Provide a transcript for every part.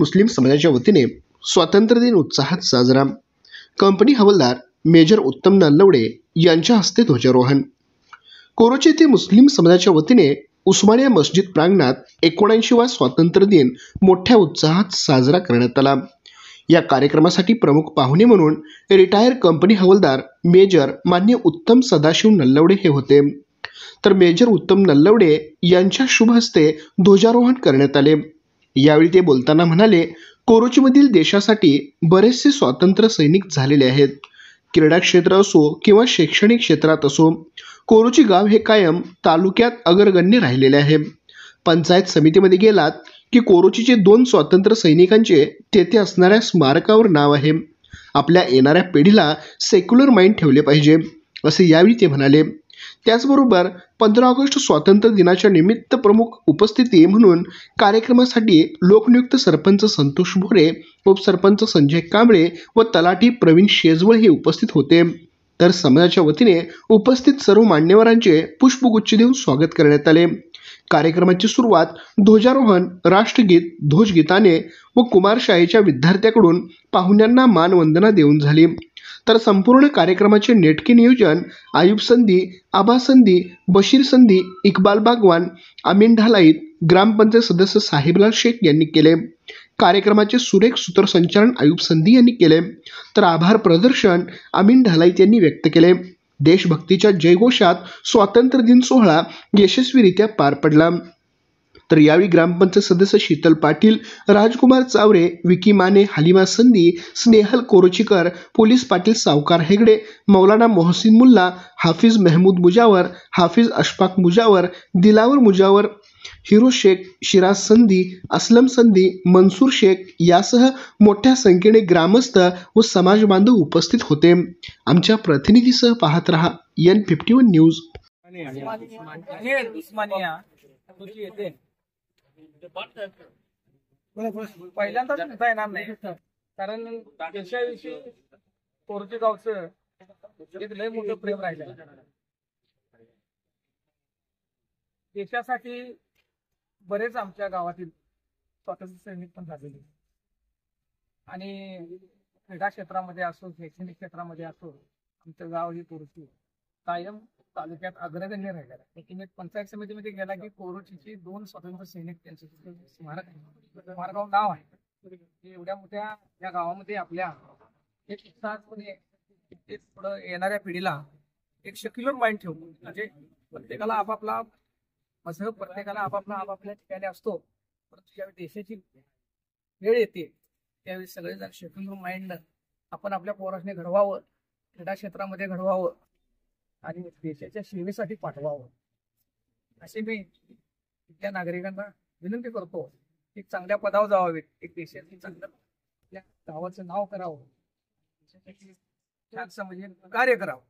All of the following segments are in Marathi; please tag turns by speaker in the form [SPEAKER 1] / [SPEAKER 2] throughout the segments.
[SPEAKER 1] मुस्लिम समाजाच्या वतीने स्वातंत्र्य दिन उत्साहात साजरा। कंपनी हवालदार मेजर उत्तम नल्लवडे यांच्या हस्ते ध्वजारोहण। कोरोची येथे मुस्लिम समाजाच्या वतीने उस्मानिया मस्जिद प्रांगणात 79वा स्वातंत्र्य दिन मोठ्या उत्साहात साजरा करण्यात आला। या कार्यक्रमासाठी प्रमुख पाहुणे म्हणून रिटायर कंपनी हवालदार मेजर मान्य उत्तम सदाशिव नल्लवडे हे होते। तर मेजर उत्तम नल्लवडे यांच्या शुभ हस्ते ध्वजारोहण करण्यात आले। यावेळी ते बोलताना म्हणाले, कोरोचीमधील देशासाठी बरेचसे स्वातंत्र्य सैनिक झालेले आहेत। क्रीडा क्षेत्र असो किंवा शैक्षणिक क्षेत्रात असो, कोरोची गाव हे कायम तालुक्यात अग्रगण्य राहिलेले आहे। पंचायत समितीमध्ये गेलात की कोरोचीचे 2 स्वातंत्र्य सैनिकांचे तेथे असणाऱ्या स्मारकावर नाव आहे। आपल्या येणाऱ्या पिढीला सेक्युलर माइंड ठेवले पाहिजे, असे यावेळी ते म्हणाले। त्याचबरोबर 15 ऑगस्ट स्वातंत्र्य दिनाच्या निमित्त प्रमुख उपस्थिती म्हणून कार्यक्रमासाठी लोकनियुक्त सरपंच संतोष भोरे, उपसरपंच संजय कांबळे व तलाठी प्रवीण शेजवळ हे उपस्थित होते। तर समाजाच्या वतीने उपस्थित सर्व मान्यवरांचे पुष्पगुच्छ देऊन स्वागत करण्यात आले। कार्यक्रमाची सुरुवात ध्वजारोहण, राष्ट्रगीत, ध्वजगीताने व कुमारशाळेच्या विद्यार्थ्यांकडून पाहुण्यांना मानवंदना देऊन झाली। तर संपूर्ण कार्यक्रमाचे नेटके नियोजन आयुब संधी, आबा संधी, बशीर संधी, इक्बाल बागवान, अमीन ढालाईत, ग्रामपंचायत सदस्य साहिबलाल शेख यांनी केले। कार्यक्रमाचे सुरेख सूत्रसंचालन आयुब संधी यांनी केले। तर आभार प्रदर्शन अमीन ढालाईत यांनी व्यक्त केले। देशभक्तीच्या जयघोषात स्वातंत्र्य दिन सोहळा यशस्वीरित्या पार पडला। तर यावेळी ग्रामपंचायत सदस्य शीतल पाटील, राजकुमार चावरे, विकी माने, हलिमा संधी, स्नेहल कोरोचीकर, पोलीस पाटील सावकार हेगडे, मौलाना मोहसिन मुल्ला, हाफिज महमूद मुजावर, हाफिज अशफाक मुजावर, दिलावर मुजावर, हिरो शेख, शिराज संधी, असलम संधी, मनसूर शेख यासह मोठ्या संख्येने ग्रामस्थ व समाज बांधव उपस्थित होते। आमच्या प्रतिनिधीसह पाहत रहा N51 न्यूज।
[SPEAKER 2] पहिल्यांदाच म्हणता येणार नाही, कारण देशाविषयी कोरोची गावचं एक लय मोठं प्रेम राहिलं। देशासाठी बरेच आमच्या गावातील स्वातंत्र्य सैनिक पण झालेले आणि क्रीडा क्षेत्रामध्ये असो, शैक्षणिक क्षेत्रामध्ये असो, आमचं गाव ही कोरोची कायम तालुक्यात अग्रगण्य राहिलेला आहे। तुम्ही पंचायत समितीमध्ये गेला की कोरोचीचे 2 स्वातंत्र्य सैनिक त्यांचे स्मारकावर नाव आहे। एवढ्या मोठ्या या गावामध्ये आपल्या एक उत्साहपणे पुढे येणाऱ्या पिढीला एक सेक्युलर माइंड ठेवून, म्हणजे प्रत्येकाला आपापला मजहब, प्रत्येकाला आपापल्या ठिकाणी असतो, परंतु ज्यावेळी देशाची वेळ येते त्यावेळी सगळेजण सेक्युलर माइंड आपण आपल्या पोरांनी घडवावं, क्रीडा क्षेत्रामध्ये घडवावं आणि देशाच्या सेवेसाठी पाठवावं, असे मी त्या नागरिकांना विनंती करतो। एक चांगल्या पदावर जावावेत, एक देशाची चांगलं आपल्या गावाचं नाव करावं, देशासाठी छानसं म्हणजे कार्य करावं,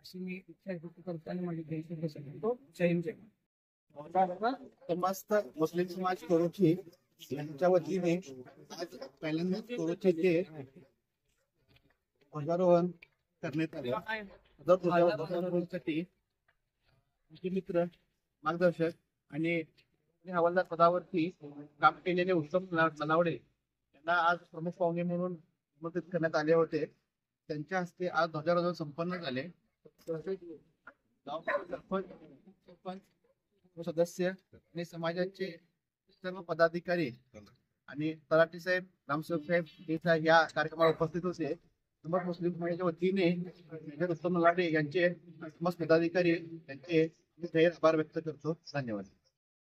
[SPEAKER 2] अशी मी इच्छा व्यक्त करतो आणि माझी देश सांगतो। जय हिंद, जय हिंद।
[SPEAKER 3] समस्त मुस्लिम समाज कोरोची यांच्या वतीने आज पहिल्यांदा कोरोचीचे ध्वजारोहण करण्यात आले। ध्वजारोहणासाठी आमचे मित्र, मार्गदर्शक आणि हवालदार पदावरती काम केलेले उत्तम नलावडे यांना आज प्रमुख पाहुणे म्हणून आमंत्रित करण्यात आले होते। त्यांच्या हस्ते आज ध्वजारोहण संपन्न झाले। सरपंच सदस्य आणि समाजाचे सर्व पदाधिकारी आणि तलाठी साहेब, ग्रामसेवक साहेब या कार्यक्रमाला उपस्थित होते। समस्त मुस्लिम समाजाच्या वतीने मेजर उत्तम नलावडे यांचे समस्त पदाधिकारी यांचे आभार व्यक्त करतो। धन्यवाद।